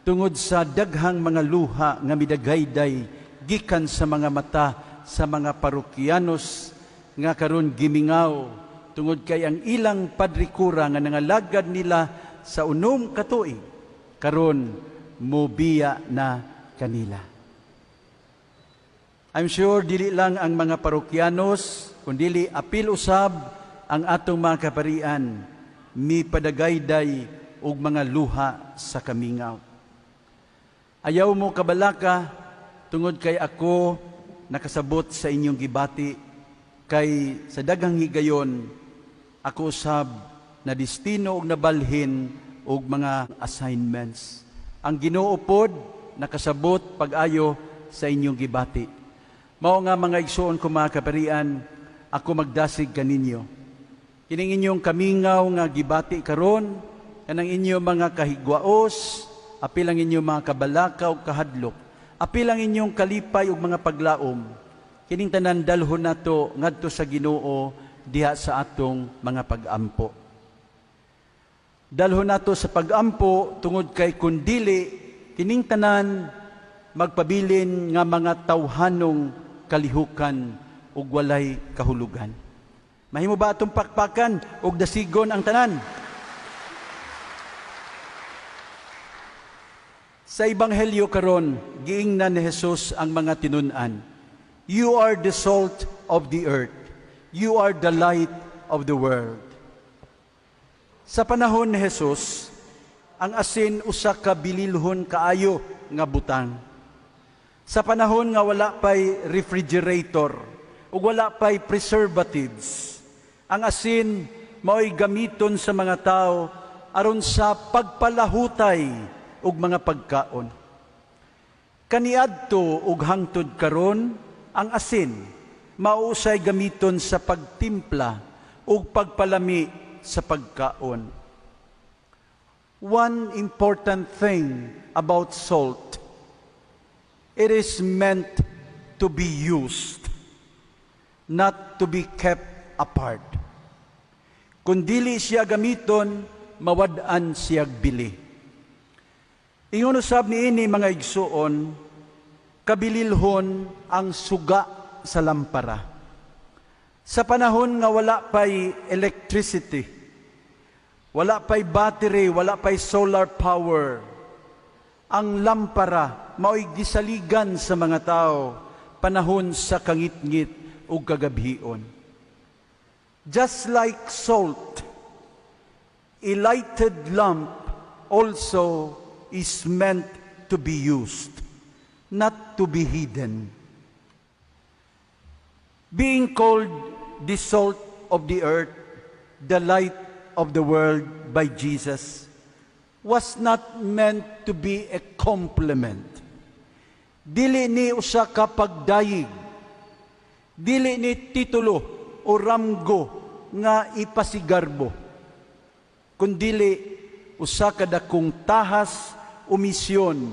tungod sa daghang mga luha nga midagayday gikan sa mga mata sa mga parokyanos nga karon gimingaw tungod kay ang ilang padrikura nga nangalagad nila sa unom ka tuig karon mobiya na kanila. I'm sure dili lang ang mga parokyanos kundi apil usab ang atong mga kaparian mi padagayday ug mga luha sa kamingaw. Ayaw mo kabalaka tungod kay ako nakasabot sa inyong gibati kay sa daghang higayon ako usab na destino ug nabalhin ug mga assignments. Ang Ginoo pod nakasabot pag-ayo sa inyong gibati. Mao nga mga igsoon ko mga kaparian, ako magdasig kaninyo. Kining inyong kamingaw nga gibati karon kanang inyo mga kahigwaos, apil ang inyong mga kabalaka o kahadlok, apil ang inyong kalipay o mga paglaom, kining tanan dalhon nato ngadto sa Ginoo diha sa atong mga pag-ampo. Dalhon nato sa pag-ampo tungod kay kundili kining tanan magpabilin nga mga tawhanong kalihukan ug walay kahulugan. Mahimo ba atong pakpakan ug dasigon ang tanan? Sa Ebanghelyo karon, giingnan ni Jesus ang mga tinun-an. You are the salt of the earth. You are the light of the world. Sa panahon ni Jesus, ang asin usa ka bililhon kaayo nga butang. Sa panahon nga wala pay refrigerator ug wala pay preservatives, ang asin mao'y gamiton sa mga tao aron sa pagpalahutay ug mga pagkaon. Kaniadto ug hangtod karon ang asin mausay gamiton sa pagtimpla ug pagpalami sa pagkaon. One important thing about salt, it is meant to be used, not to be kept apart. Kung dili siya gamiton, mawad-an siya bili. Ingon usab niini mga igsuon, kabililhon ang suga sa lampara. Sa panahon nga wala pay electricity, wala pay battery, wala pay solar power, ang lampara mao'y gisaligan sa mga tao panahon sa kangit-ngit ug kagabhion. Just like salt, a lighted lamp also is meant to be used, not to be hidden. Being called the salt of the earth, the light of the world by Jesus, was not meant to be a compliment. Dili ni usa ka pagdayig, dili ni titulo o ramgo nga ipasigarbo, kundili usa ka dakong tahas o misyon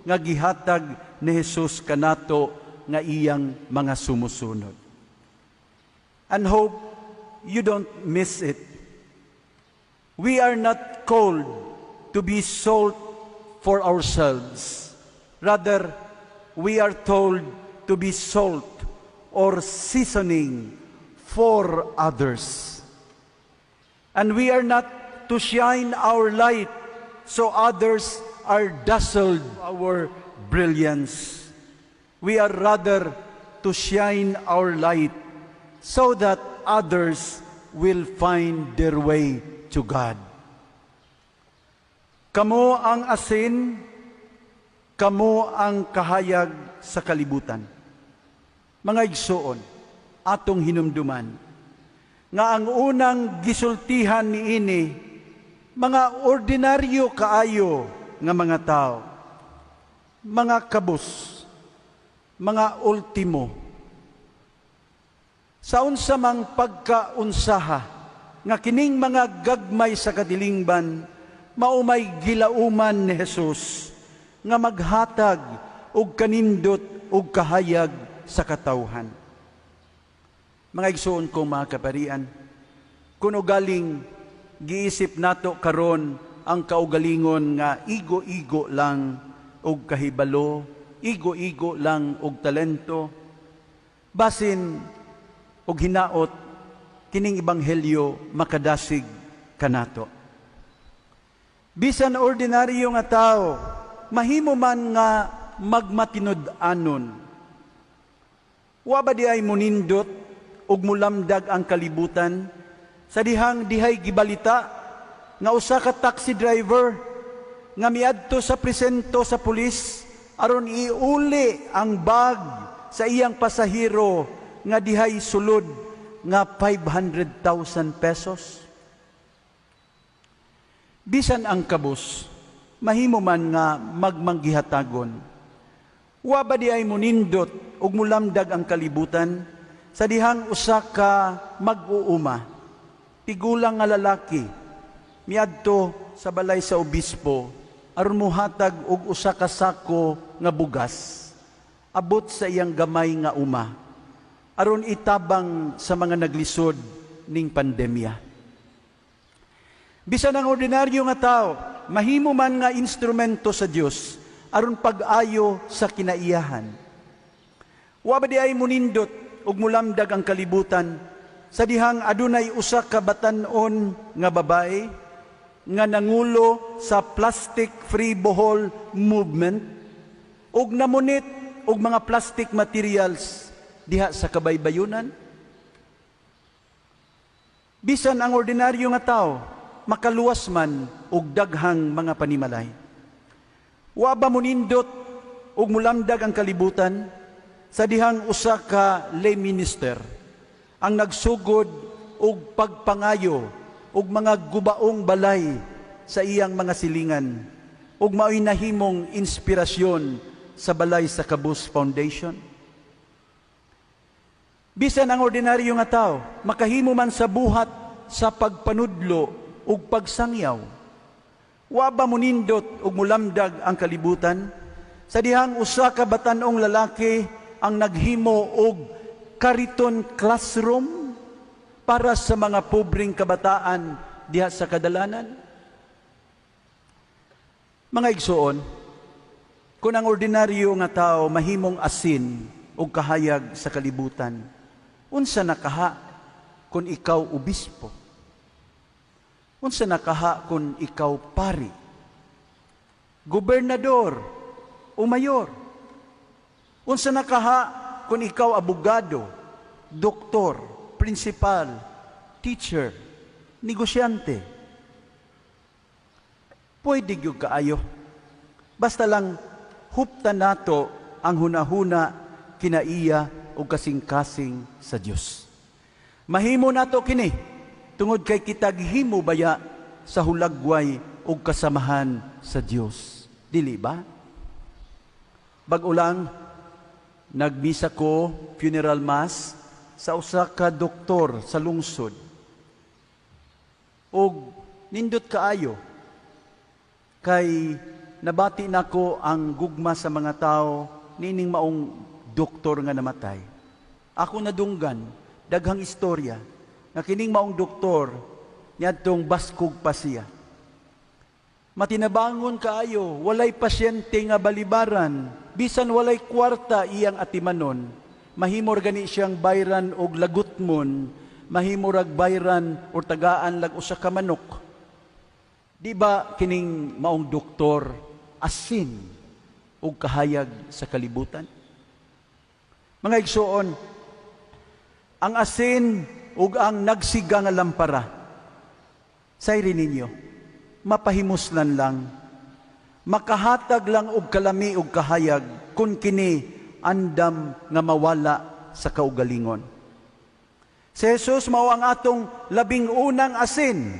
nga gihatag ni Jesus kanato nga iyang mga sumusunod. And hope you don't miss it. We are not called to be salt for ourselves. Rather, we are told to be salt or seasoning for others. And we are not to shine our light so others are dazzled by our brilliance. We are rather to shine our light so that others will find their way to God. Kamo ang asin, kamo ang kahayag sa kalibutan. Mga igsoon, atong hinumduman, nga ang unang gisultihan niini, mga ordinaryo kaayo nga mga tao, mga kabus, mga ultimo, sa unsa mang pagkaunsaha, nga kining mga gagmay sa kadilingban, maumay gilauman ni Jesus, nga maghatag og kanindot og kahayag sa katawhan. Mga igsoon kong mga kaparian, kuno galing giisip nato karon ang kaugalingon nga igo-igo lang og kahibalo, igo-igo lang og talento, basin og hinaot kining ebanghelyo makadasig kanato. Bisan ordinaryo nga tao, mahimo man nga magmatinud-anon. Wa ba di ay munindot ug mulamdag ang kalibutan sa dihang dihay gibalita nga usa ka taxi driver nga miadto sa presento sa pulis aron iuli ang bag sa iyang pasahero nga dihay sulod nga 500,000 pesos. Bisan ang kabus, mahimo man nga magmanggihatagon. Wa ba di ay munindot ug mulamdag ang kalibutan sa dihang usa ka mag-uuma, tigulang nga lalaki, miadto sa balay sa obispo aron muhatag og usa ka sako nga bugas abot sa iyang gamay nga uma aron itabang sa mga naglisod ning pandemya. Bisan ang ordinaryo nga tao, mahimo man nga instrumento sa Dios aron pag-ayo sa kinaiyahan. Wa ba di ay munindot ug mulamdag ang kalibutan sa dihang adunay usa ka batan-on nga babae nga nangulo sa plastic-free Bohol movement ug namunit og mga plastic materials diha sa kabaybayunan. Bisan ang ordinaryo nga tao, makaluwas man og daghang mga panimalay. Wa ba munindot ug mulamdag ang kalibutan sa dihang usa ka lay minister ang nagsugod og pagpangayo og mga gubaong balay sa iyang mga silingan ug mao'y nahimong inspirasyon sa balay sa Kabus Foundation. Bisan ang ordinaryo nga tao, makahimo man sa buhat sa pagpanudlo ug pagsangyaw. Wa ba munindot ug mulamdag ang kalibutan sa dihang usa ka batan-ong lalaki ang naghimo og kariton classroom para sa mga pobreng kabataan diha sa kadalanan? Mga igsoon, kung ang ordinaryo nga tao mahimong asin o kahayag sa kalibutan, unsa nakaha kung ikaw obispo? Unsa nakaha kung ikaw pari, gobernador o mayor? Unsa nakaha kung ikaw abogado, doktor, prinsipal, teacher, negosyante? Pwede gyud kaayo. Basta lang huptan nato ang hunahuna kinaiya o kasing-kasing sa Dios. Mahimo nato kini tungod kay kita gihimo baya sa hulagway o kasamahan sa Dios. Dili ba? Bag-o lang nagmisa ko funeral mass sa usa ka doktor sa lungsod. Og nindot kaayo kay nabati nako ang gugma sa mga tao nining maong doktor nga namatay. Ako nadunggan daghang istorya nga kining maong doktor niadtong baskog pa siya. Matinabangon kaayo, walay pasyente nga balibaran, bisan walay kwarta iyang atimanon, mahimor gani siyang bayran og lagutmon, mahimor ag bayran o tagaan lag usa ka manok. Di ba kining maong doktor asin ug kahayag sa kalibutan? Mga igsoon, ang asin ug ang nagsiga nga lampara, sayri ninyo, mapahimuslan lang, makahatag lang og kalami ug kahayag kun kini andam nga mawala sa kaugalingon. Si Jesus mao ang atong labing unang asin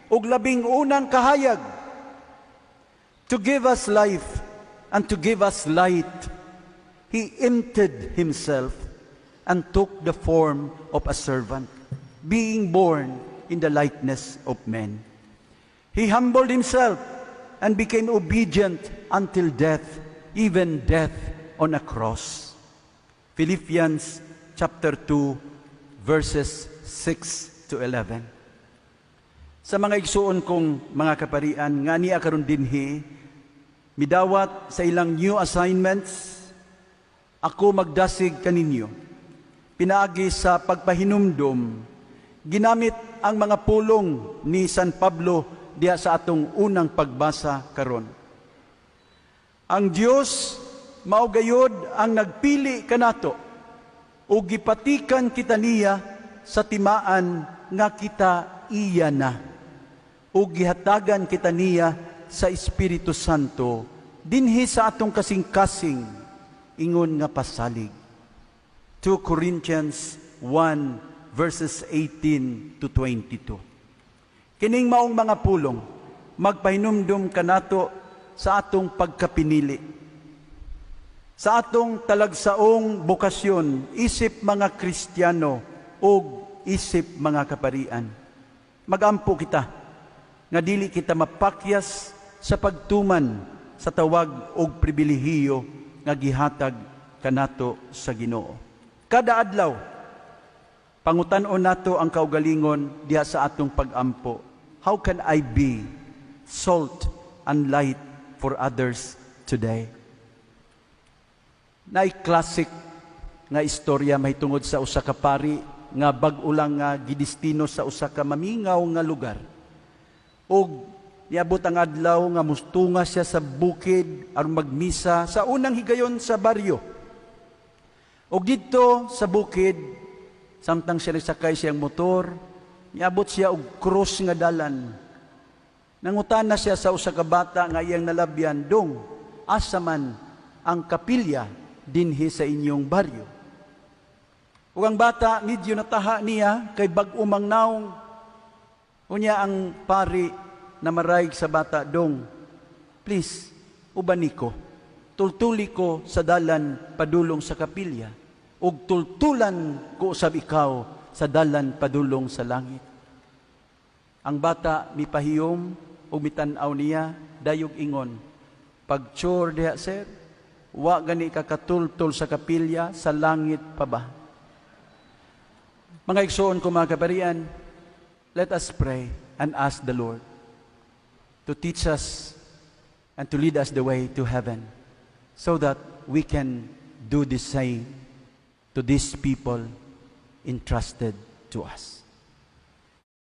ug labing unang kahayag to give us life and to give us light. He emptied himself and took the form of a servant, being born in the likeness of men. He humbled himself and became obedient until death, even death on a cross. Philippians chapter 2, verses 6 to 11. Sa mga igsuon kong mga kaparian, nga niya karon dinhi, midawat sa ilang new assignments, ako magdasig kaninyo. Pinaagi sa pagpahinumdom, ginamit ang mga pulong ni San Pablo diya sa atong unang pagbasa karon. Ang Dios mao gayud ang nagpili kanato ug gipatikan kita niya sa timaan nga kita iya na ug gihatagan kita niya sa Espiritu Santo dinhi sa atong kasing-kasing ingon nga pasalig. 2 Corinthians 1 verses 18 to 22. Kining maong mga pulong magpahinumdum kanato sa atong pagkapinili, sa atong talagsaong bokasyon, isip mga Kristiyano o isip mga kaparian. Magampo kita nga dili kita mapakyas sa pagtuman sa tawag og pribilehiyo nga gihatag kanato sa Ginoo. Kada adlaw pangutan-on nato ang kaugalingon diha sa atong pag-ampo. How can I be salt and light for others today? Naay classic nga istorya mahitungod sa usa ka pari nga bag-o lang nga gidestino sa usa ka mamingaw nga lugar. Og niabot ang adlaw nga mustunga siya sa bukid aron magmisa sa unang higayon sa baryo. Og didto sa bukid, samtang siya nagsakay siyang motor, niabot siya og cross nga dalan. Nangutana siya sa usa ka bata nga iyang nalabyan, "Dong, asa man ang kapilya dinhi sa inyong baryo?" Ug ang bata medyo nataha niya kay bag-o mang naong. Unya ang pari na marayg sa bata, "Dong, please, ubani ko. Tultuli ko sa dalan padulong sa kapilya. Ug tultulan ko usab ikaw sa dalan padulong sa langit." Ang bata mipahiyom ug mitan-aw niya, dayog ingon, "Pag-chore diha, sir, wa gani ka katultol sa kapilya, sa langit pa ba?" Mga igsoon ko mga kaparian, let us pray and ask the Lord to teach us and to lead us the way to heaven so that we can do the same to these people entrusted to us.